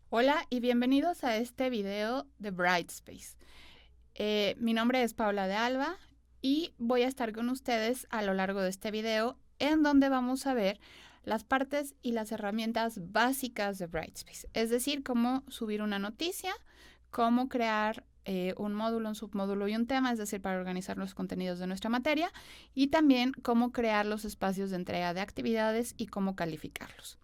Hola y bienvenidos a este video de Brightspace. Mi nombre es Paula de Alba y voy a estar con ustedes a lo largo de este video en donde vamos a ver las partes y las herramientas básicas de Brightspace, es decir, cómo subir una noticia, cómo crear un módulo, un submódulo y un tema, es decir, para organizar los contenidos de nuestra materia, y también cómo crear los espacios de entrega de actividades y cómo calificarlos.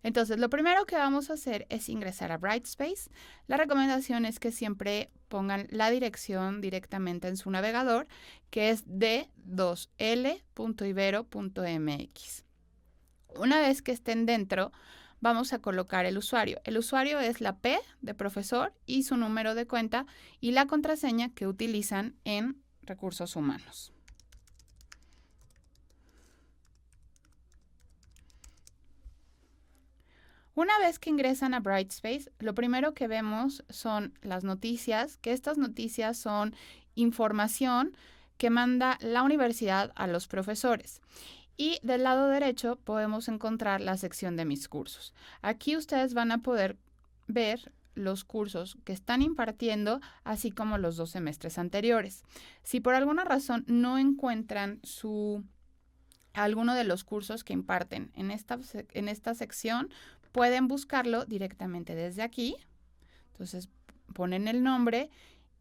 Entonces, lo primero que vamos a hacer es ingresar a Brightspace. La recomendación es que siempre pongan la dirección directamente en su navegador, que es d2l.ibero.mx. Una vez que estén dentro, vamos a colocar el usuario. El usuario es la P de profesor y su número de cuenta y la contraseña que utilizan en recursos humanos. Una vez que ingresan a Brightspace, lo primero que vemos son las noticias, que estas noticias son información que manda la universidad a los profesores. Y del lado derecho podemos encontrar la sección de mis cursos. Aquí ustedes van a poder ver los cursos que están impartiendo, así como los 2 semestres anteriores. Si por alguna razón no encuentran alguno de los cursos que imparten en esta sección, pueden buscarlo directamente desde aquí. Entonces ponen el nombre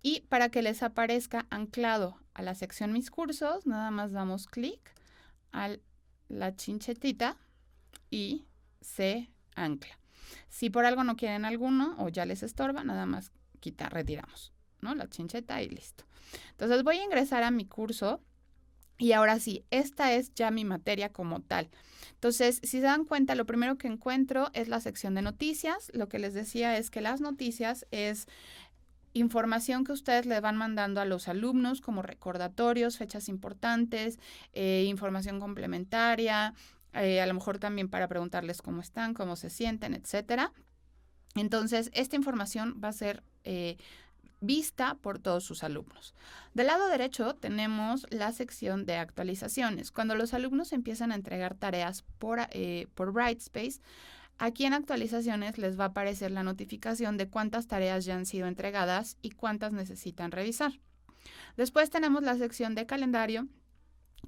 y para que les aparezca anclado a la sección Mis cursos, nada más damos clic a la chinchetita y se ancla. Si por algo no quieren alguno o ya les estorba, nada más retiramos, ¿no? La chincheta y listo. Entonces voy a ingresar a mi curso. Y ahora sí, esta es ya mi materia como tal. Entonces, si se dan cuenta, lo primero que encuentro es la sección de noticias. Lo que les decía es que las noticias es información que ustedes le van mandando a los alumnos como recordatorios, fechas importantes, información complementaria, a lo mejor también para preguntarles cómo están, cómo se sienten, etcétera. Entonces, esta información va a ser vista por todos sus alumnos. Del lado derecho tenemos la sección de actualizaciones. Cuando los alumnos empiezan a entregar tareas por Brightspace, aquí en actualizaciones les va a aparecer la notificación de cuántas tareas ya han sido entregadas y cuántas necesitan revisar. Después tenemos la sección de calendario,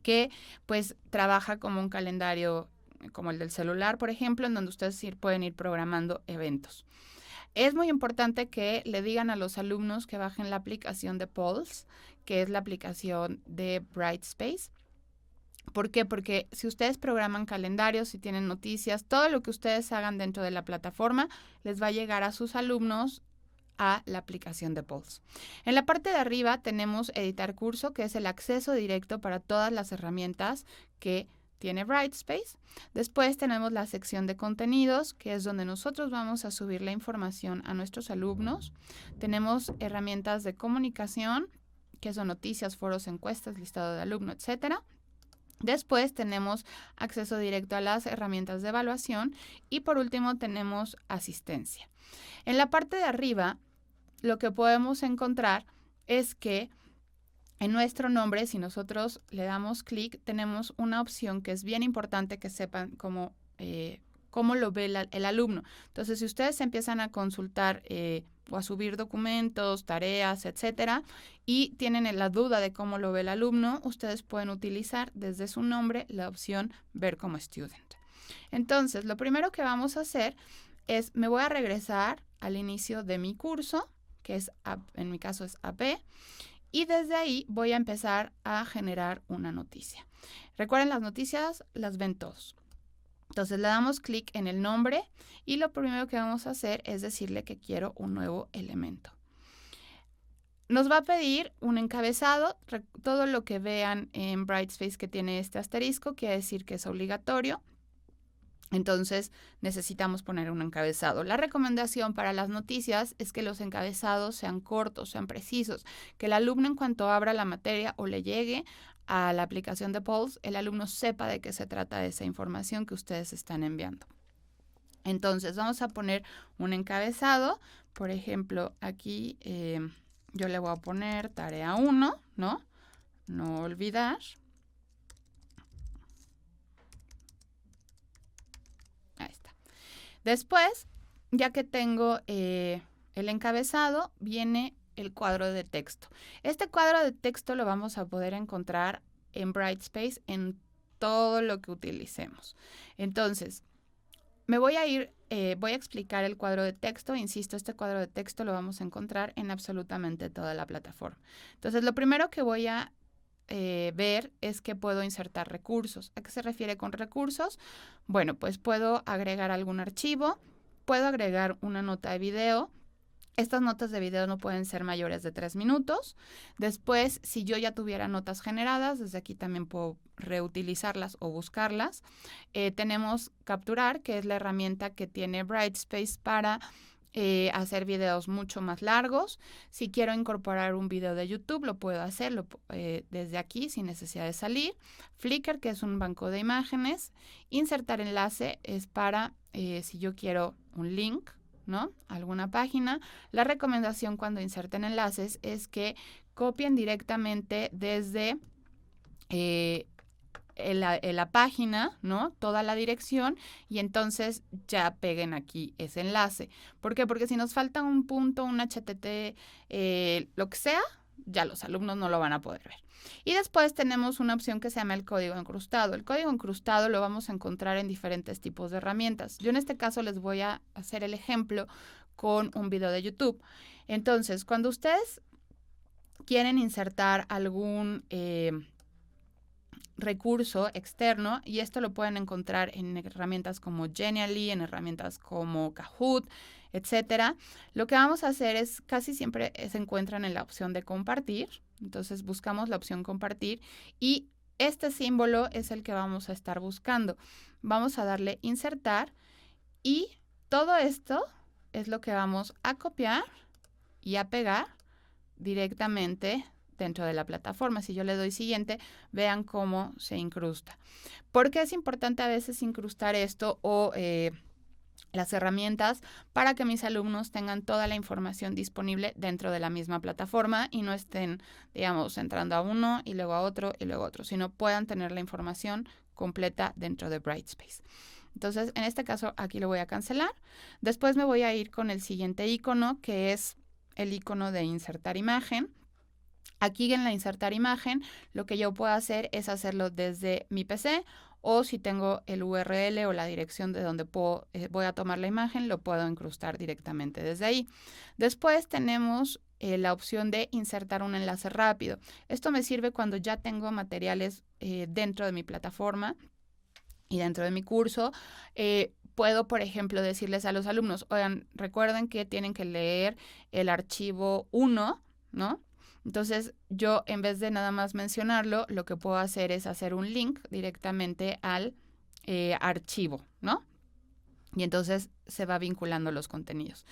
que pues trabaja como un calendario como el del celular, por ejemplo, en donde ustedes pueden ir programando eventos. Es muy importante que le digan a los alumnos que bajen la aplicación de Pulse, que es la aplicación de Brightspace. ¿Por qué? Porque si ustedes programan calendarios, si tienen noticias, todo lo que ustedes hagan dentro de la plataforma les va a llegar a sus alumnos a la aplicación de Pulse. En la parte de arriba tenemos editar curso, que es el acceso directo para todas las herramientas que tiene Brightspace. Después tenemos la sección de contenidos, que es donde nosotros vamos a subir la información a nuestros alumnos. Tenemos herramientas de comunicación, que son noticias, foros, encuestas, listado de alumno, etcétera. Después tenemos acceso directo a las herramientas de evaluación y por último tenemos asistencia. En la parte de arriba, lo que podemos encontrar es que en nuestro nombre, si nosotros le damos clic, tenemos una opción que es bien importante que sepan cómo lo ve el alumno. Entonces, si ustedes empiezan a consultar o a subir documentos, tareas, etcétera, y tienen la duda de cómo lo ve el alumno, ustedes pueden utilizar desde su nombre la opción Ver como Student. Entonces, lo primero que vamos a hacer es, me voy a regresar al inicio de mi curso, que es, en mi caso es AP, y desde ahí voy a empezar a generar una noticia. Recuerden, las noticias las ven todos. Entonces le damos clic en el nombre y lo primero que vamos a hacer es decirle que quiero un nuevo elemento. Nos va a pedir un encabezado. Todo lo que vean en Brightspace que tiene este asterisco quiere decir que es obligatorio. Entonces necesitamos poner un encabezado. La recomendación para las noticias es que los encabezados sean cortos, sean precisos, que el alumno en cuanto abra la materia o le llegue a la aplicación de Pulse, el alumno sepa de qué se trata esa información que ustedes están enviando. Entonces vamos a poner un encabezado. Por ejemplo, aquí yo le voy a poner tarea 1, ¿no? No olvidar. Ahí está. Después ya que tengo el encabezado, viene el cuadro de texto. Este cuadro de texto lo vamos a poder encontrar en Brightspace en todo lo que utilicemos. Entonces, me voy a ir, voy a explicar el cuadro de texto. Insisto, este cuadro de texto lo vamos a encontrar en absolutamente toda la plataforma. Entonces, lo primero que voy a ver es que puedo insertar recursos. ¿A qué se refiere con recursos? Bueno, pues puedo agregar algún archivo, puedo agregar una nota de video. Estas notas de video no pueden ser mayores de 3 minutos. Después, si yo ya tuviera notas generadas, desde aquí también puedo reutilizarlas o buscarlas. Tenemos Capturar, que es la herramienta que tiene Brightspace para hacer videos mucho más largos. Si quiero incorporar un video de YouTube, lo puedo hacer desde aquí sin necesidad de salir. Flickr, que es un banco de imágenes. Insertar enlace es para si yo quiero un link, ¿no? Alguna página. La recomendación cuando inserten enlaces es que copien directamente desde la página, ¿no? Toda la dirección y entonces ya peguen aquí ese enlace. ¿Por qué? Porque si nos falta un punto, un HTTP, lo que sea, ya los alumnos no lo van a poder ver. Y después tenemos una opción que se llama el código incrustado. El código incrustado lo vamos a encontrar en diferentes tipos de herramientas. Yo en este caso les voy a hacer el ejemplo con un video de YouTube. Entonces, cuando ustedes quieren insertar algún recurso externo, y esto lo pueden encontrar en herramientas como Genially, en herramientas como Kahoot, etcétera. Lo que vamos a hacer es, casi siempre se encuentran en la opción de compartir. Entonces buscamos la opción compartir y este símbolo es el que vamos a estar buscando. Vamos a darle insertar y todo esto es lo que vamos a copiar y a pegar directamente dentro de la plataforma. Si yo le doy siguiente, vean cómo se incrusta. ¿Por qué es importante a veces incrustar esto o las herramientas para que mis alumnos tengan toda la información disponible dentro de la misma plataforma y no estén, digamos, entrando a uno y luego a otro y luego a otro, sino puedan tener la información completa dentro de Brightspace? Entonces, en este caso, aquí lo voy a cancelar. Después me voy a ir con el siguiente icono, que es el icono de insertar imagen. Aquí en la insertar imagen, lo que yo puedo hacer es hacerlo desde mi PC o si tengo el URL o la dirección de donde voy a tomar la imagen, lo puedo incrustar directamente desde ahí. Después tenemos la opción de insertar un enlace rápido. Esto me sirve cuando ya tengo materiales dentro de mi plataforma y dentro de mi curso. Puedo, por ejemplo, decirles a los alumnos, oigan, recuerden que tienen que leer el archivo 1, ¿no? Entonces, yo en vez de nada más mencionarlo, lo que puedo hacer es hacer un link directamente al archivo, ¿no? Y entonces se va vinculando los contenidos.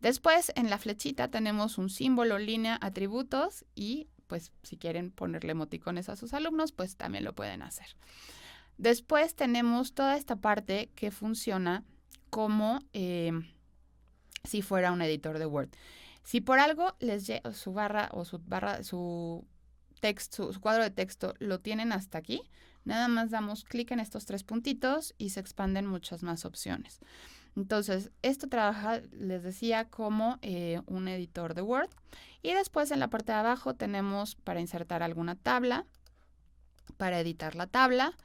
Después, en la flechita tenemos un símbolo, línea, atributos y pues si quieren ponerle emoticones a sus alumnos, pues también lo pueden hacer. Después tenemos toda esta parte que funciona como si fuera un editor de Word. Si por algo les llega su barra o su texto, su cuadro de texto lo tienen hasta aquí, nada más damos clic en estos 3 puntitos y se expanden muchas más opciones. Entonces, esto trabaja, les decía, como un editor de Word. Y después en la parte de abajo tenemos para insertar alguna tabla, para editar la tabla.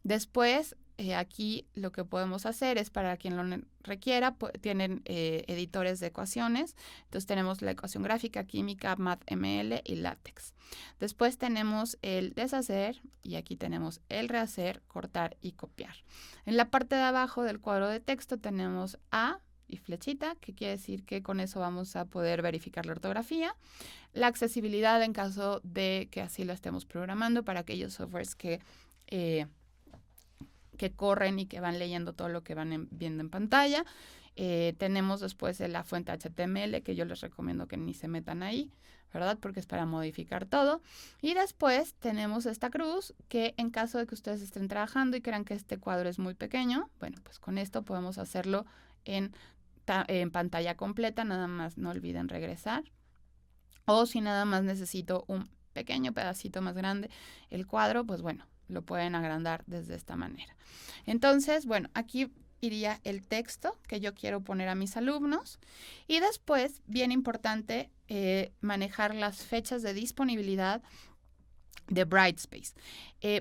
Después, aquí lo que podemos hacer es para quien lo requiera, tienen editores de ecuaciones. Entonces tenemos la ecuación gráfica, química, MathML y LaTeX. Después tenemos el deshacer y aquí tenemos el rehacer, cortar y copiar. En la parte de abajo del cuadro de texto tenemos A y flechita, que quiere decir que con eso vamos a poder verificar la ortografía. La accesibilidad en caso de que así lo estemos programando para aquellos softwares que corren y que van leyendo todo lo que van viendo en pantalla. Tenemos después la fuente HTML, que yo les recomiendo que ni se metan ahí, ¿verdad? Porque es para modificar todo. Y después tenemos esta cruz, que en caso de que ustedes estén trabajando y crean que este cuadro es muy pequeño, bueno, pues con esto podemos hacerlo en pantalla completa, nada más no olviden regresar. O si nada más necesito un pequeño pedacito más grande, el cuadro, pues bueno, lo pueden agrandar desde esta manera. Entonces, bueno, aquí iría el texto que yo quiero poner a mis alumnos y después, bien importante, manejar las fechas de disponibilidad de Brightspace.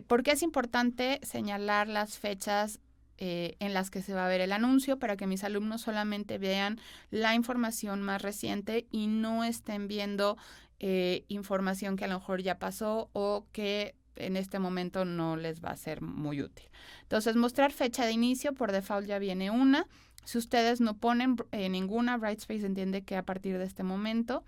¿Por qué es importante señalar las fechas en las que se va a ver el anuncio? Para que mis alumnos solamente vean la información más reciente y no estén viendo información que a lo mejor ya pasó o que en este momento no les va a ser muy útil. Entonces, mostrar fecha de inicio, por default ya viene una. Si ustedes no ponen ninguna, Brightspace entiende que a partir de este momento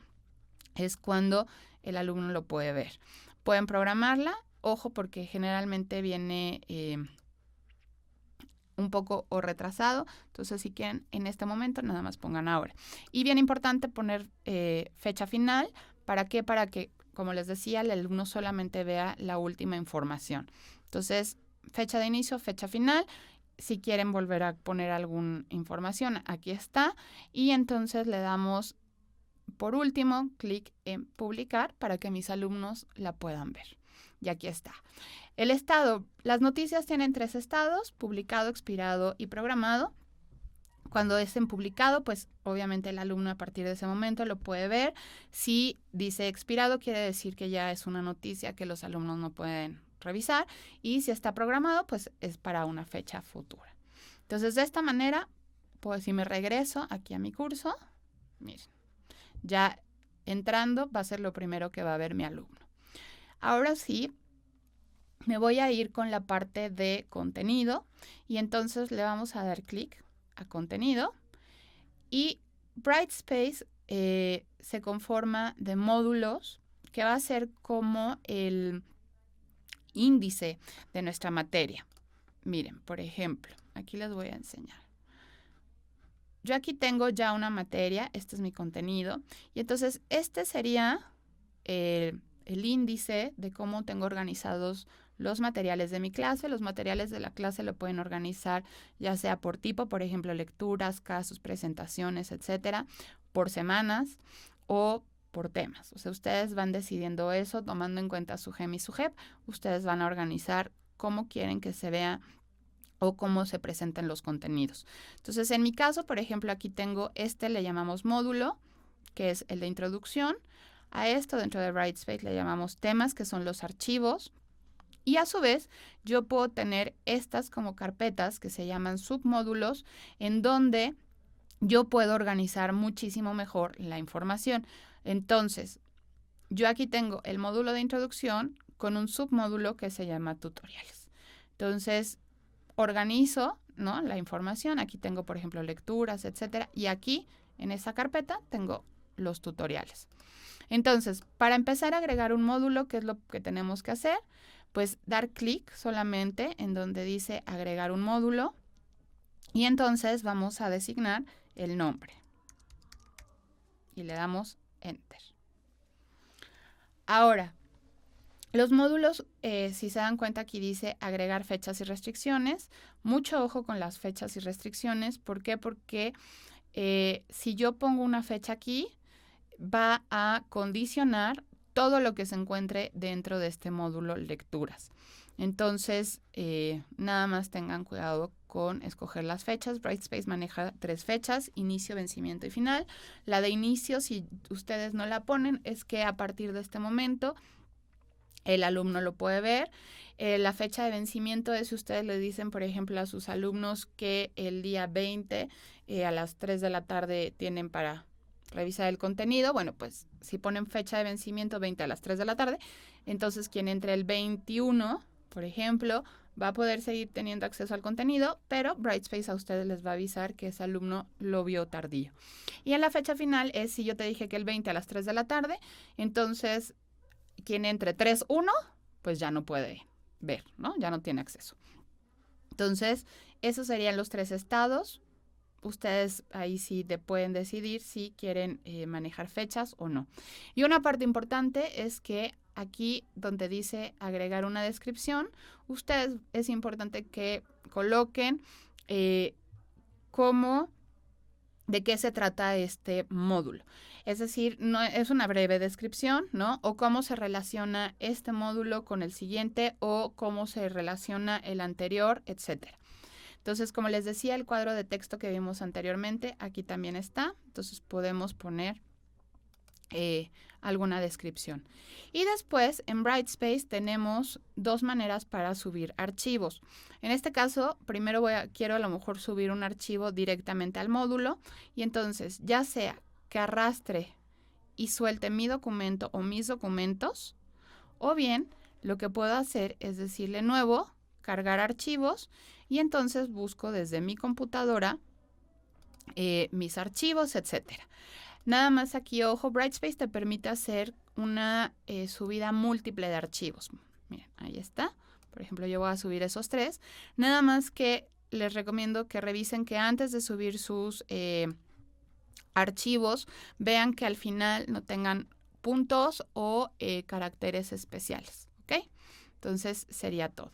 es cuando el alumno lo puede ver. Pueden programarla, ojo, porque generalmente viene un poco o retrasado, entonces si quieren en este momento nada más pongan ahora. Y bien importante poner fecha final, ¿para qué? Para que, como les decía, el alumno solamente vea la última información. Entonces, fecha de inicio, fecha final. Si quieren volver a poner alguna información, aquí está. Y entonces le damos, por último, clic en publicar para que mis alumnos la puedan ver. Y aquí está. El estado, las noticias tienen 3 estados: publicado, expirado y programado. Cuando es en publicado, pues obviamente el alumno a partir de ese momento lo puede ver. Si dice expirado, quiere decir que ya es una noticia que los alumnos no pueden revisar. Y si está programado, pues es para una fecha futura. Entonces, de esta manera, pues si me regreso aquí a mi curso, miren, ya entrando va a ser lo primero que va a ver mi alumno. Ahora sí, me voy a ir con la parte de contenido y entonces le vamos a dar clic a contenido y Brightspace se conforma de módulos que va a ser como el índice de nuestra materia. Miren, por ejemplo, aquí les voy a enseñar. Yo aquí tengo ya una materia, este es mi contenido, y entonces este sería el índice de cómo tengo organizados los materiales de mi clase. Los materiales de la clase lo pueden organizar ya sea por tipo, por ejemplo, lecturas, casos, presentaciones, etcétera, por semanas o por temas. O sea, ustedes van decidiendo eso, tomando en cuenta su GEM y su JEP. Ustedes van a organizar cómo quieren que se vea o cómo se presenten los contenidos. Entonces, en mi caso, por ejemplo, aquí tengo le llamamos módulo, que es el de introducción. A esto dentro de Brightspace le llamamos temas, que son los archivos. Y a su vez, yo puedo tener estas como carpetas que se llaman submódulos, en donde yo puedo organizar muchísimo mejor la información. Entonces, yo aquí tengo el módulo de introducción con un submódulo que se llama tutoriales. Entonces, organizo, ¿no?, la información. Aquí tengo, por ejemplo, lecturas, etcétera. Y aquí, en esa carpeta, tengo los tutoriales. Entonces, para empezar a agregar un módulo, ¿qué es lo que tenemos que hacer? Pues dar clic solamente en donde dice agregar un módulo y entonces vamos a designar el nombre y le damos Enter. Ahora, los módulos, si se dan cuenta, aquí dice agregar fechas y restricciones. Mucho ojo con las fechas y restricciones. ¿Por qué? Porque si yo pongo una fecha aquí, va a condicionar todo lo que se encuentre dentro de este módulo lecturas. Entonces, nada más tengan cuidado con escoger las fechas. Brightspace maneja 3 fechas: inicio, vencimiento y final. La de inicio, si ustedes no la ponen, es que a partir de este momento el alumno lo puede ver. La fecha de vencimiento es si ustedes le dicen, por ejemplo, a sus alumnos que el día 20 a las 3 de la tarde tienen para revisar el contenido. Bueno, pues si ponen fecha de vencimiento 20 a las 3 de la tarde, entonces quien entre el 21, por ejemplo, va a poder seguir teniendo acceso al contenido, pero Brightspace a ustedes les va a avisar que ese alumno lo vio tardío. Y en la fecha final es si yo te dije que el 20 a las 3 de la tarde, entonces quien entre 3-1, pues ya no puede ver, ¿no? Ya no tiene acceso. Entonces, esos serían los 3 estados. Ustedes ahí sí pueden decidir si quieren manejar fechas o no. Y una parte importante es que aquí donde dice agregar una descripción, ustedes es importante que coloquen de qué se trata este módulo. Es decir, no es una breve descripción, ¿no? O cómo se relaciona este módulo con el siguiente o cómo se relaciona el anterior, etcétera. Entonces, como les decía, el cuadro de texto que vimos anteriormente, aquí también está. Entonces, podemos poner alguna descripción. Y después, en Brightspace tenemos dos maneras para subir archivos. En este caso, primero quiero a lo mejor subir un archivo directamente al módulo. Y entonces, ya sea que arrastre y suelte mi documento o mis documentos, o bien lo que puedo hacer es decirle nuevo, cargar archivos, y entonces busco desde mi computadora mis archivos, etcétera. Nada más aquí, ojo, Brightspace te permite hacer una subida múltiple de archivos. Miren, ahí está. Por ejemplo, yo voy a subir esos 3. Nada más que les recomiendo que revisen que antes de subir sus archivos, vean que al final no tengan puntos o caracteres especiales, ¿ok? Entonces sería todo.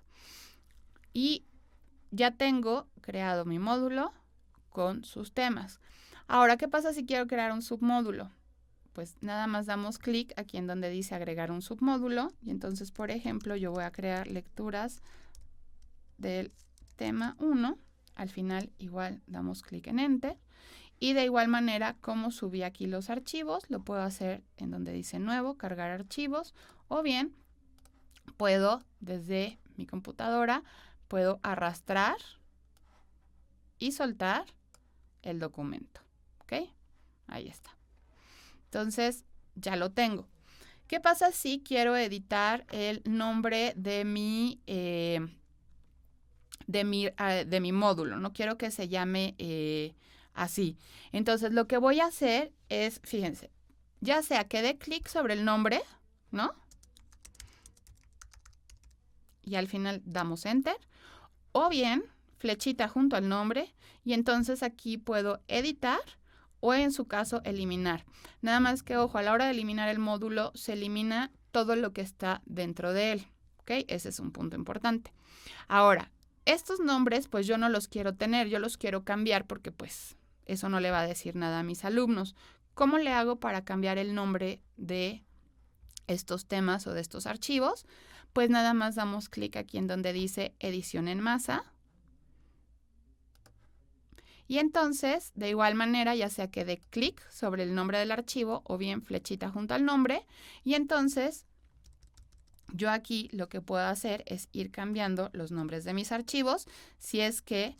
Y ya tengo creado mi módulo con sus temas. Ahora, ¿qué pasa si quiero crear un submódulo? Pues nada más damos clic aquí en donde dice agregar un submódulo y entonces, por ejemplo, yo voy a crear lecturas del tema 1. Al final igual damos clic en Enter. Y de igual manera, como subí aquí los archivos, lo puedo hacer en donde dice nuevo, cargar archivos, o bien puedo desde mi computadora, puedo arrastrar y soltar el documento. ¿Ok? Ahí está. Entonces, ya lo tengo. ¿Qué pasa si quiero editar el nombre de mi módulo? No quiero que se llame así. Entonces, lo que voy a hacer es, fíjense, ya sea que dé clic sobre el nombre, ¿no? Y al final damos Enter. O bien, flechita junto al nombre. Y entonces aquí puedo editar o en su caso eliminar. Nada más que, ojo, a la hora de eliminar el módulo, se elimina todo lo que está dentro de él. ¿Ok? Ese es un punto importante. Ahora, estos nombres, pues yo no los quiero tener, yo los quiero cambiar porque pues eso no le va a decir nada a mis alumnos. ¿Cómo le hago para cambiar el nombre de estos temas o de estos archivos? Pues nada más damos clic aquí en donde dice edición en masa. Y entonces, de igual manera, ya sea que dé clic sobre el nombre del archivo o bien flechita junto al nombre, y entonces yo aquí lo que puedo hacer es ir cambiando los nombres de mis archivos si es que,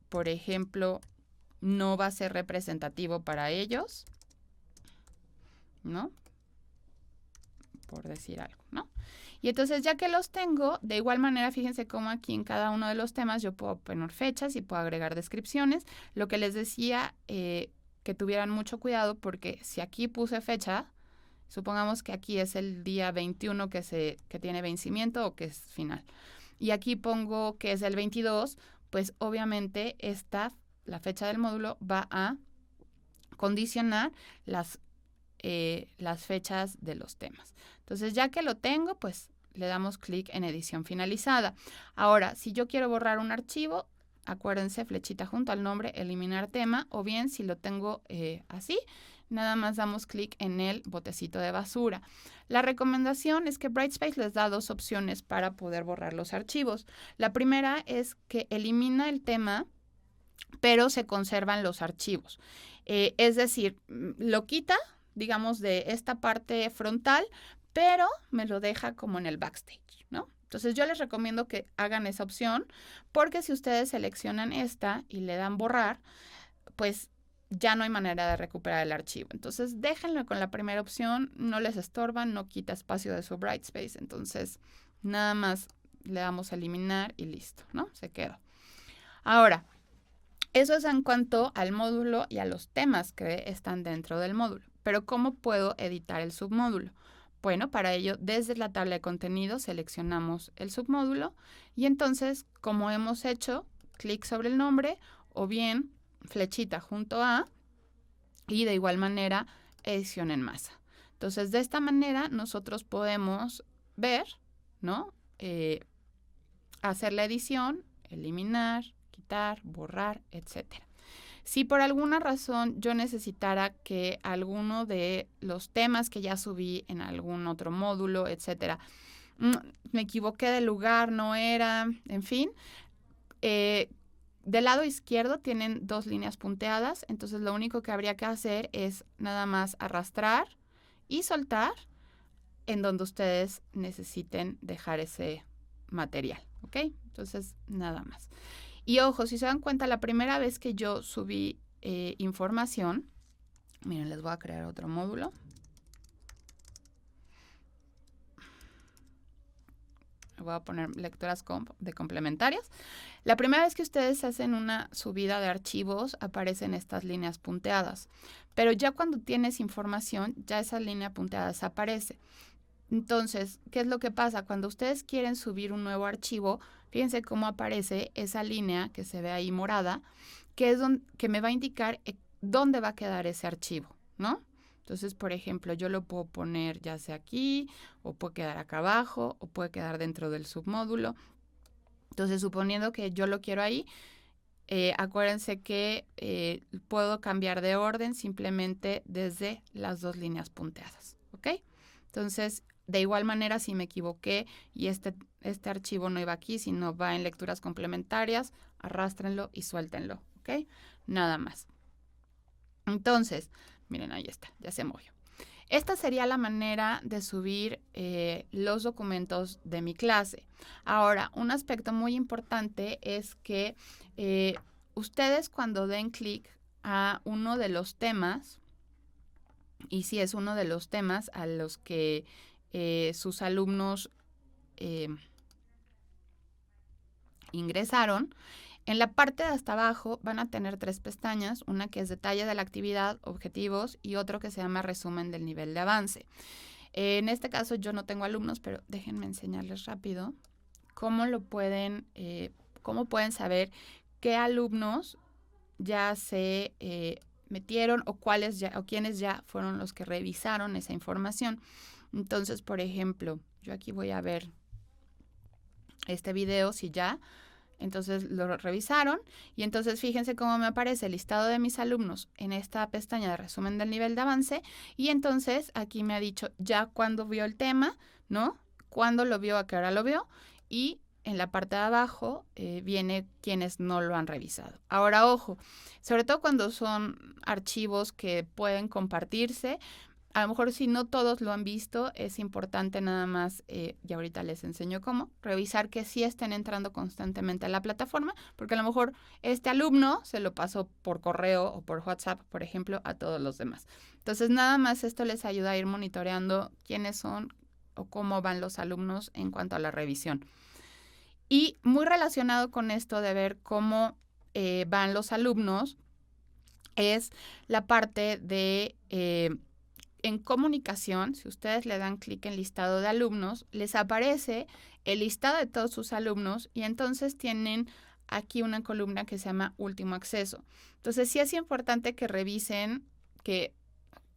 por ejemplo, no va a ser representativo para ellos, ¿no? Por decir algo, ¿no? Y entonces ya que los tengo, de igual manera, fíjense cómo aquí en cada uno de los temas yo puedo poner fechas y puedo agregar descripciones. Lo que les decía, que tuvieran mucho cuidado porque si aquí puse fecha, supongamos que aquí es el día 21 que tiene vencimiento o que es final. Y aquí pongo que es el 22, pues obviamente la fecha del módulo va a condicionar las fechas de los temas. Entonces, ya que lo tengo, pues le damos clic en edición finalizada. Ahora, si yo quiero borrar un archivo, acuérdense, flechita junto al nombre, eliminar tema, o bien si lo tengo así, nada más damos clic en el botecito de basura. La recomendación es que Brightspace les da dos opciones para poder borrar los archivos. La primera es que elimina el tema, pero se conservan los archivos. Es decir, lo quita, digamos, de esta parte frontal, pero me lo deja como en el backstage, ¿no? Entonces yo les recomiendo que hagan esa opción porque si ustedes seleccionan esta y le dan borrar, pues ya no hay manera de recuperar el archivo. Entonces déjenlo con la primera opción, no les estorban, no quita espacio de su Brightspace, entonces nada más le damos a eliminar y listo, ¿no? Se quedó. Ahora, eso es en cuanto al módulo y a los temas que están dentro del módulo. Pero ¿cómo puedo editar el submódulo? Bueno, para ello, desde la tabla de contenido seleccionamos el submódulo y entonces, como hemos hecho, clic sobre el nombre o bien flechita junto a y de igual manera edición en masa. Entonces, de esta manera nosotros podemos ver, ¿no? Hacer la edición, eliminar, quitar, borrar, etcétera. Si por alguna razón yo necesitara que alguno de los temas que ya subí en algún otro módulo, etcétera, me equivoqué de lugar, no era, en fin, del lado izquierdo tienen 2 líneas punteadas, entonces lo único que habría que hacer es nada más arrastrar y soltar en donde ustedes necesiten dejar ese material, ¿ok? Entonces, nada más. Y ojo, si se dan cuenta, la primera vez que yo subí información, miren, les voy a crear otro módulo. Voy a poner lecturas de complementarias. La primera vez que ustedes hacen una subida de archivos, aparecen estas líneas punteadas. Pero ya cuando tienes información, ya esa línea punteada desaparece. Entonces, ¿qué es lo que pasa? Cuando ustedes quieren subir un nuevo archivo, fíjense cómo aparece esa línea que se ve ahí morada, que es que me va a indicar dónde va a quedar ese archivo, ¿no? Entonces, por ejemplo, yo lo puedo poner ya sea aquí, o puede quedar acá abajo, o puede quedar dentro del submódulo. Entonces, suponiendo que yo lo quiero ahí, acuérdense que puedo cambiar de orden simplemente desde las 2 líneas punteadas, ¿ok? Entonces, de igual manera, si me equivoqué y este archivo no iba aquí, sino va en lecturas complementarias, arrástrenlo y suéltenlo, ¿ok? Nada más. Entonces, miren, ahí está, ya se movió. Esta sería la manera de subir los documentos de mi clase. Ahora, un aspecto muy importante es que ustedes cuando den clic a uno de los temas, y si es uno de los temas a los que sus alumnos ingresaron, en la parte de hasta abajo van a tener 3 pestañas, una que es detalle de la actividad, objetivos y otro que se llama resumen del nivel de avance. En este caso yo no tengo alumnos, pero déjenme enseñarles rápido cómo pueden saber qué alumnos ya se metieron o quiénes ya fueron los que revisaron esa información. Entonces, por ejemplo, yo aquí voy a ver este video si ya. Entonces lo revisaron y entonces fíjense cómo me aparece el listado de mis alumnos en esta pestaña de resumen del nivel de avance y entonces aquí me ha dicho ya cuándo vio el tema, ¿no? Cuándo lo vio, a qué hora lo vio y en la parte de abajo viene quienes no lo han revisado. Ahora, ojo, sobre todo cuando son archivos que pueden compartirse, a lo mejor si no todos lo han visto, es importante nada más, y ahorita les enseño cómo, revisar que sí estén entrando constantemente a la plataforma, porque a lo mejor este alumno se lo pasó por correo o por WhatsApp, por ejemplo, a todos los demás. Entonces, nada más esto les ayuda a ir monitoreando quiénes son o cómo van los alumnos en cuanto a la revisión. Y muy relacionado con esto de ver cómo van los alumnos, es la parte de... en comunicación, si ustedes le dan clic en listado de alumnos, les aparece el listado de todos sus alumnos y entonces tienen aquí una columna que se llama último acceso. Entonces sí es importante que revisen que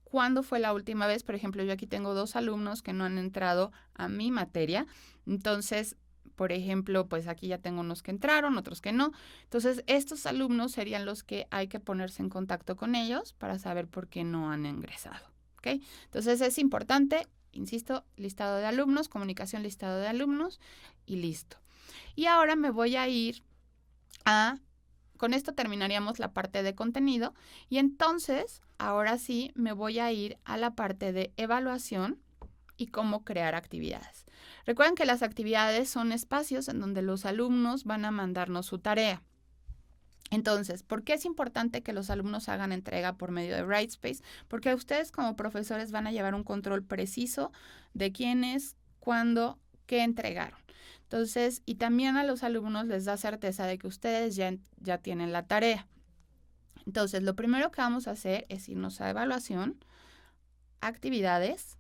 cuándo fue la última vez. Por ejemplo, yo aquí tengo 2 alumnos que no han entrado a mi materia. Entonces, por ejemplo, pues aquí ya tengo unos que entraron, otros que no. Entonces, estos alumnos serían los que hay que ponerse en contacto con ellos para saber por qué no han ingresado. ¿Okay? Entonces es importante, insisto, listado de alumnos, comunicación, listado de alumnos y listo. Y ahora me voy a ir con esto terminaríamos la parte de contenido y entonces ahora sí me voy a ir a la parte de evaluación y cómo crear actividades. Recuerden que las actividades son espacios en donde los alumnos van a mandarnos su tarea. Entonces, ¿por qué es importante que los alumnos hagan entrega por medio de Brightspace? Porque ustedes como profesores van a llevar un control preciso de quiénes, cuándo, qué entregaron. Entonces, y también a los alumnos les da certeza de que ustedes ya tienen la tarea. Entonces, lo primero que vamos a hacer es irnos a evaluación, actividades,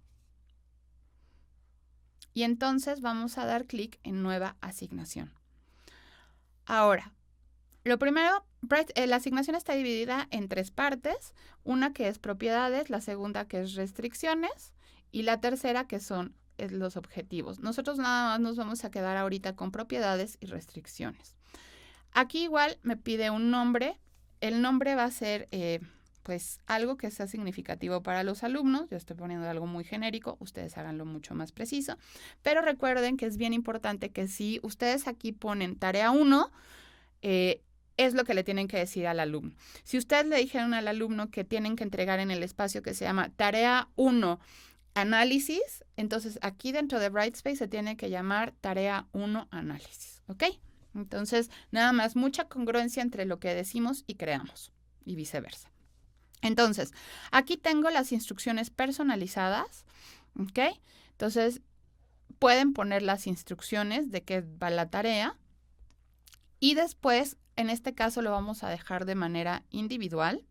y entonces vamos a dar clic en nueva asignación. Ahora, lo primero, la asignación está dividida en 3 partes, una que es propiedades, la segunda que es restricciones y la tercera que son los objetivos. Nosotros nada más nos vamos a quedar ahorita con propiedades y restricciones. Aquí igual me pide un nombre, el nombre va a ser pues algo que sea significativo para los alumnos. Yo estoy poniendo algo muy genérico, ustedes háganlo mucho más preciso, pero recuerden que es bien importante que si ustedes aquí ponen tarea 1, es lo que le tienen que decir al alumno. Si ustedes le dijeron al alumno que tienen que entregar en el espacio que se llama tarea 1, análisis, entonces aquí dentro de Brightspace se tiene que llamar tarea 1, análisis, ¿ok? Entonces, nada más mucha congruencia entre lo que decimos y creamos y viceversa. Entonces, aquí tengo las instrucciones personalizadas, ¿ok? Entonces, pueden poner las instrucciones de qué va la tarea y después, en este caso, lo vamos a dejar de manera individual.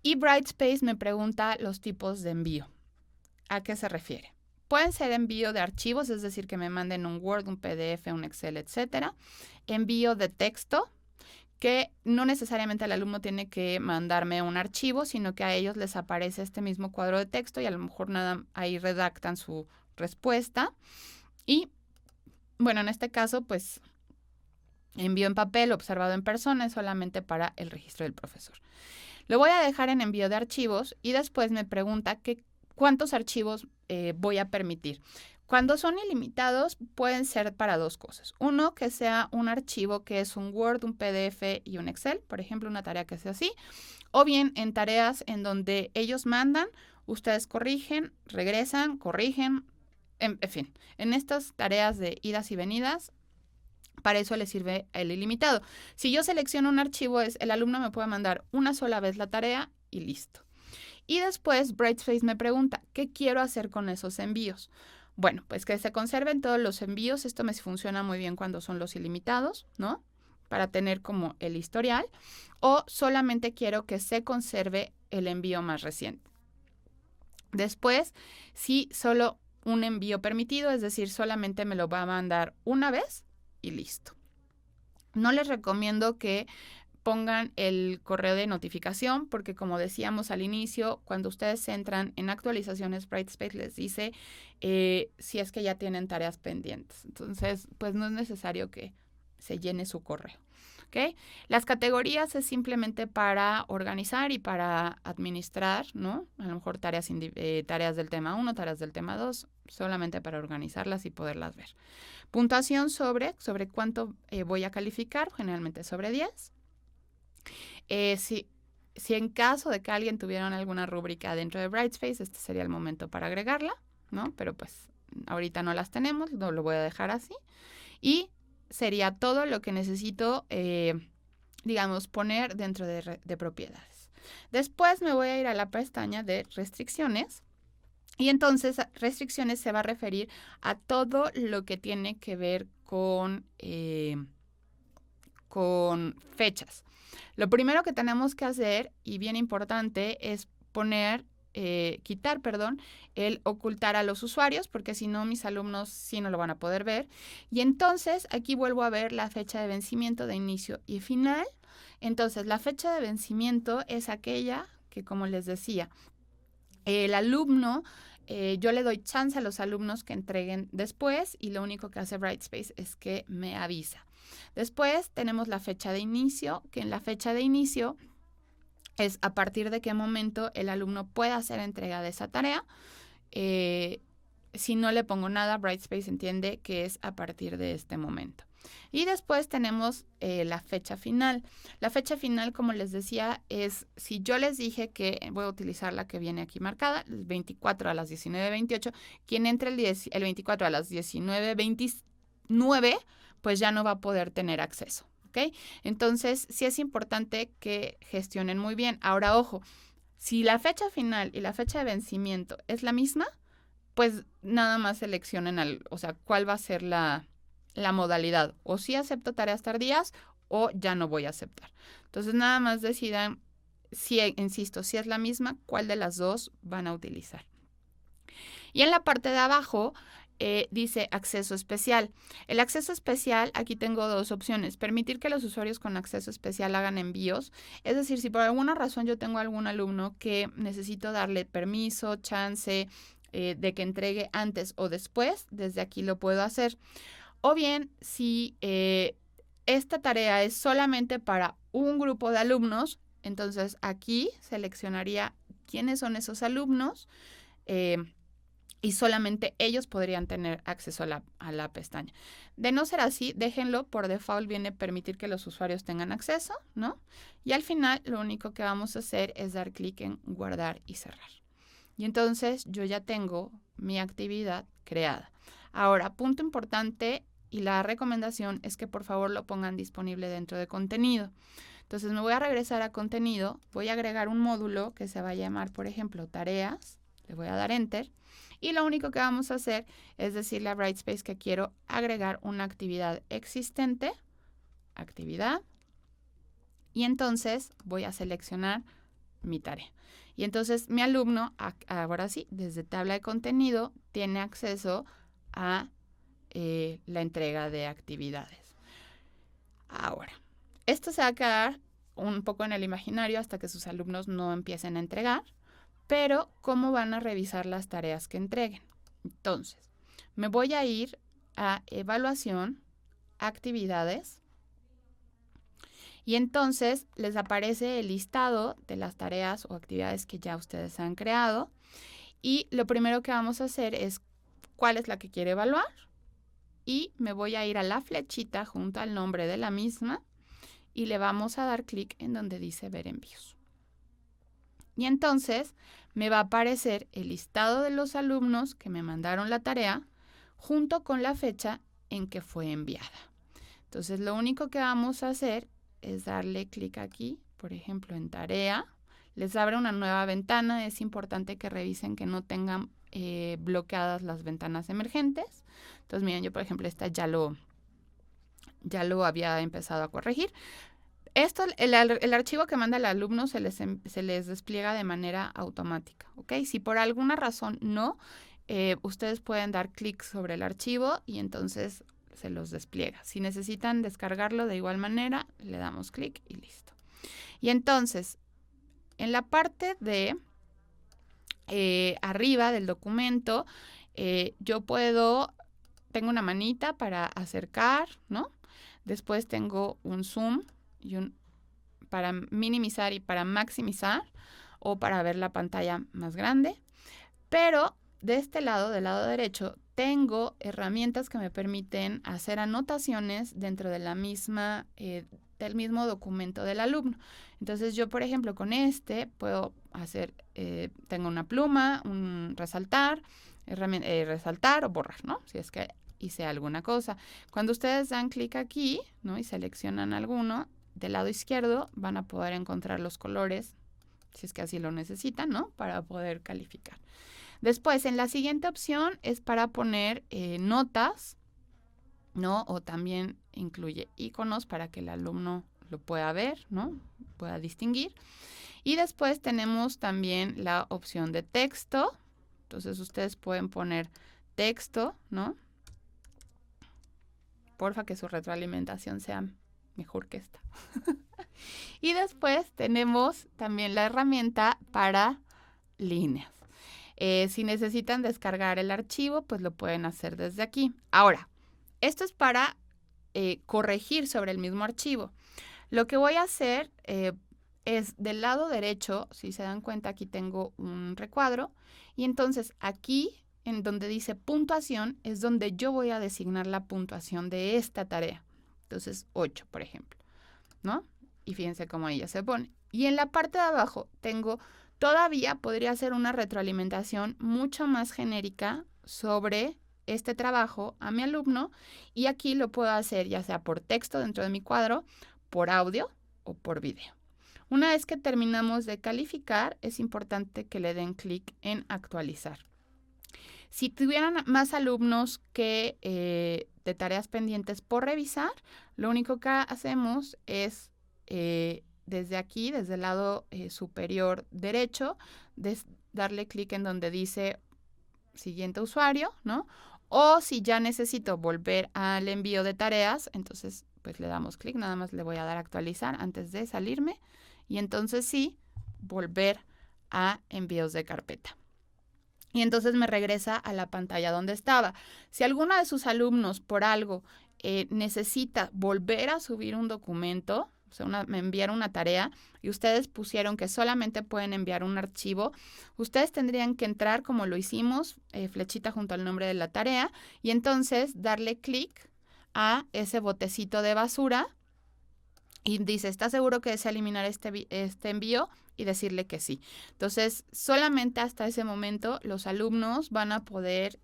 Y Brightspace me pregunta los tipos de envío. ¿A qué se refiere? Pueden ser envío de archivos, es decir, que me manden un Word, un PDF, un Excel, etcétera. Envío de texto, que no necesariamente el alumno tiene que mandarme un archivo, sino que a ellos les aparece este mismo cuadro de texto y a lo mejor nada ahí redactan su respuesta. Y bueno, en este caso, pues envío en papel, observado en persona, es solamente para el registro del profesor. Lo voy a dejar en envío de archivos y después me pregunta cuántos archivos voy a permitir. Cuando son ilimitados, pueden ser para dos cosas. Uno, que sea un archivo que es un Word, un PDF y un Excel, por ejemplo, una tarea que sea así. O bien en tareas en donde ellos mandan, ustedes corrigen, regresan, corrigen, en fin. En estas tareas de idas y venidas, para eso le sirve el ilimitado. Si yo selecciono un archivo, el alumno me puede mandar una sola vez la tarea y listo. Y después Brightspace me pregunta, ¿qué quiero hacer con esos envíos? Bueno, pues que se conserven todos los envíos. Esto me funciona muy bien cuando son los ilimitados, ¿no? Para tener como el historial. O solamente quiero que se conserve el envío más reciente. Después, si solo un envío permitido, es decir, solamente me lo va a mandar una vez y listo. No les recomiendo que pongan el correo de notificación porque, como decíamos al inicio, cuando ustedes entran en actualizaciones, Brightspace les dice si es que ya tienen tareas pendientes. Entonces, pues no es necesario que se llene su correo. ¿Okay? Las categorías es simplemente para organizar y para administrar, ¿no? A lo mejor tareas del tema 1, tareas del tema 2, solamente para organizarlas y poderlas ver. Puntuación sobre cuánto voy a calificar, generalmente sobre 10. Si en caso de que alguien tuviera alguna rúbrica dentro de Brightspace, este sería el momento para agregarla, ¿no? Pero pues ahorita no las tenemos, no lo voy a dejar así. Y sería todo lo que necesito, digamos, poner dentro de propiedades. Después me voy a ir a la pestaña de restricciones. Y entonces restricciones se va a referir a todo lo que tiene que ver con fechas. Lo primero que tenemos que hacer, y bien importante, es quitar el ocultar a los usuarios, porque si no, mis alumnos sí no lo van a poder ver. Y entonces aquí vuelvo a ver la fecha de vencimiento de inicio y final. Entonces, la fecha de vencimiento es aquella que, como les decía, el alumno, yo le doy chance a los alumnos que entreguen después y lo único que hace Brightspace es que me avisa. Después tenemos la fecha de inicio, que en la fecha de inicio es a partir de qué momento el alumno puede hacer entrega de esa tarea. Si no le pongo nada, Brightspace entiende que es a partir de este momento. Y después tenemos la fecha final. La fecha final, como les decía, es si yo les dije que voy a utilizar la que viene aquí marcada, el 24 a las 19:28, quien entre el 24 a las 19:29, pues ya no va a poder tener acceso. ¿Okay? Entonces, sí es importante que gestionen muy bien. Ahora, ojo, si la fecha final y la fecha de vencimiento es la misma, pues nada más seleccionen cuál va a ser la modalidad. O si acepto tareas tardías o ya no voy a aceptar. Entonces, nada más decidan, insisto, si es la misma, cuál de las dos van a utilizar. Y en la parte de abajo dice acceso especial. El acceso especial, aquí tengo dos opciones. Permitir que los usuarios con acceso especial hagan envíos. Es decir, si por alguna razón yo tengo algún alumno que necesito darle permiso, chance de que entregue antes o después, desde aquí lo puedo hacer. O bien, si esta tarea es solamente para un grupo de alumnos, entonces aquí seleccionaría quiénes son esos alumnos, y solamente ellos podrían tener acceso a la pestaña. De no ser así, déjenlo, por default viene permitir que los usuarios tengan acceso, ¿no? Y al final lo único que vamos a hacer es dar clic en guardar y cerrar. Y entonces yo ya tengo mi actividad creada. Ahora, punto importante y la recomendación es que por favor lo pongan disponible dentro de contenido. Entonces me voy a regresar a contenido, voy a agregar un módulo que se va a llamar, por ejemplo, tareas, le voy a dar enter. Y lo único que vamos a hacer es decirle a Brightspace que quiero agregar una actividad existente, actividad, y entonces voy a seleccionar mi tarea. Y entonces mi alumno, ahora sí, desde tabla de contenido, tiene acceso a la entrega de actividades. Ahora, esto se va a quedar un poco en el imaginario hasta que sus alumnos no empiecen a entregar. Pero, ¿cómo van a revisar las tareas que entreguen? Entonces, me voy a ir a evaluación, actividades, y entonces les aparece el listado de las tareas o actividades que ya ustedes han creado. Y lo primero que vamos a hacer es cuál es la que quiere evaluar. Y me voy a ir a la flechita junto al nombre de la misma y le vamos a dar clic en donde dice ver envíos. Y entonces me va a aparecer el listado de los alumnos que me mandaron la tarea junto con la fecha en que fue enviada. Entonces lo único que vamos a hacer es darle clic aquí, por ejemplo en tarea. Les abre una nueva ventana. Es importante que revisen que no tengan bloqueadas las ventanas emergentes. Entonces miren, yo por ejemplo esta ya lo había empezado a corregir. Esto, el archivo que manda el alumno se les despliega de manera automática, ¿ok? Si por alguna razón no, ustedes pueden dar clic sobre el archivo y entonces se los despliega. Si necesitan descargarlo de igual manera, le damos clic y listo. Y entonces, en la parte de arriba del documento, tengo una manita para acercar, ¿no? Después tengo un zoom y para minimizar y para maximizar o para ver la pantalla más grande. Pero de este lado, del lado derecho, tengo herramientas que me permiten hacer anotaciones dentro de la misma, del mismo documento del alumno. Entonces yo, por ejemplo, con puedo hacer, tengo una pluma, un resaltar, resaltar o borrar, ¿no? Si es que hice alguna cosa. Cuando ustedes dan clic aquí, ¿no? Y seleccionan alguno, del lado izquierdo van a poder encontrar los colores, si es que así lo necesitan, ¿no? Para poder calificar. Después, en la siguiente opción es para poner notas, ¿no? O también incluye iconos para que el alumno lo pueda ver, ¿no? Pueda distinguir. Y después tenemos también la opción de texto. Entonces, ustedes pueden poner texto, ¿no? Porfa que su retroalimentación sea mejor que esta. Y después tenemos también la herramienta para líneas. Si necesitan descargar el archivo, pues lo pueden hacer desde aquí. Ahora, esto es para corregir sobre el mismo archivo. Lo que voy a hacer es del lado derecho, si se dan cuenta, aquí tengo un recuadro. Y entonces aquí, en donde dice puntuación, es donde yo voy a designar la puntuación de esta tarea. Entonces, 8, por ejemplo, ¿no? Y fíjense cómo ella se pone. Y en la parte de abajo todavía podría ser una retroalimentación mucho más genérica sobre este trabajo a mi alumno. Y aquí lo puedo hacer ya sea por texto dentro de mi cuadro, por audio o por video. Una vez que terminamos de calificar, es importante que le den clic en actualizar. Si tuvieran más alumnos que de tareas pendientes por revisar, lo único que hacemos es desde aquí, desde el lado superior derecho, darle clic en donde dice siguiente usuario, ¿no? O si ya necesito volver al envío de tareas, entonces pues le damos clic, nada más le voy a dar a actualizar antes de salirme y entonces sí, volver a envíos de carpeta. Y entonces me regresa a la pantalla donde estaba. Si alguno de sus alumnos por algo necesita volver a subir un documento, o sea, me enviaron una tarea y ustedes pusieron que solamente pueden enviar un archivo, ustedes tendrían que entrar como lo hicimos, flechita junto al nombre de la tarea, y entonces darle clic a ese botecito de basura y dice, ¿está seguro que desea eliminar este envío? Y decirle que sí. Entonces, solamente hasta ese momento los alumnos van a poder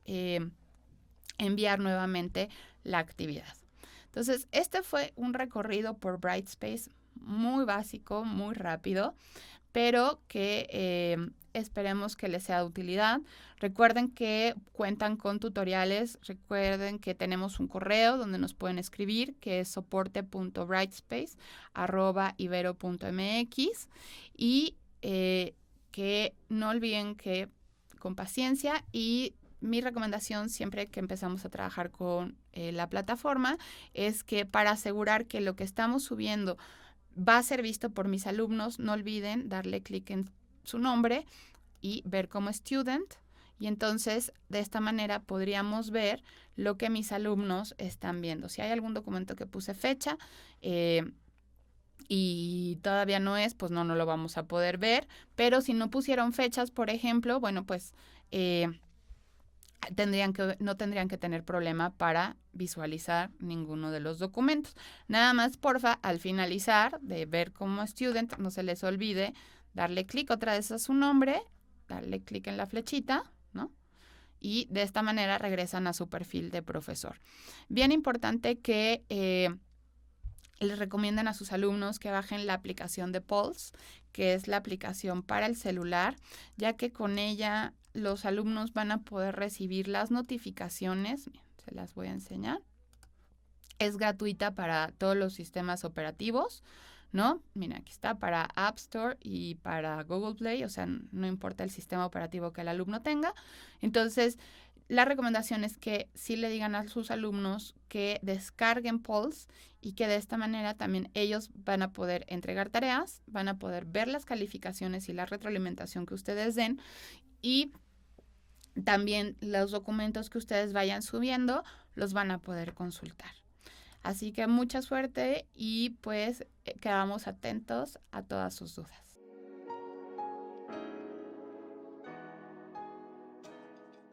enviar nuevamente la actividad. Entonces, este fue un recorrido por Brightspace muy básico, muy rápido, pero que esperemos que les sea de utilidad. Recuerden que cuentan con tutoriales, recuerden que tenemos un correo donde nos pueden escribir, que es soporte.brightspace@ibero.mx, y que no olviden que con paciencia, y mi recomendación siempre que empezamos a trabajar con la plataforma es que para asegurar que lo que estamos subiendo va a ser visto por mis alumnos, no olviden darle clic en su nombre y ver como student, y entonces de esta manera podríamos ver lo que mis alumnos están viendo. Si hay algún documento que puse fecha y todavía no es, pues no lo vamos a poder ver, pero si no pusieron fechas, por ejemplo, bueno, pues no tendrían que tener problema para visualizar ninguno de los documentos. Nada más, porfa, al finalizar de ver como student, no se les olvide darle clic otra vez a su nombre, darle clic en la flechita, ¿no? Y de esta manera regresan a su perfil de profesor. Bien importante que les recomiendan a sus alumnos que bajen la aplicación de Pulse, que es la aplicación para el celular, ya que con ella los alumnos van a poder recibir las notificaciones. Se las voy a enseñar. Es gratuita para todos los sistemas operativos, ¿no? Mira, aquí está para App Store y para Google Play, o sea, no importa el sistema operativo que el alumno tenga. Entonces, la recomendación es que sí le digan a sus alumnos que descarguen Pulse y que de esta manera también ellos van a poder entregar tareas, van a poder ver las calificaciones y la retroalimentación que ustedes den, y también los documentos que ustedes vayan subiendo los van a poder consultar. Así que mucha suerte y pues quedamos atentos a todas sus dudas.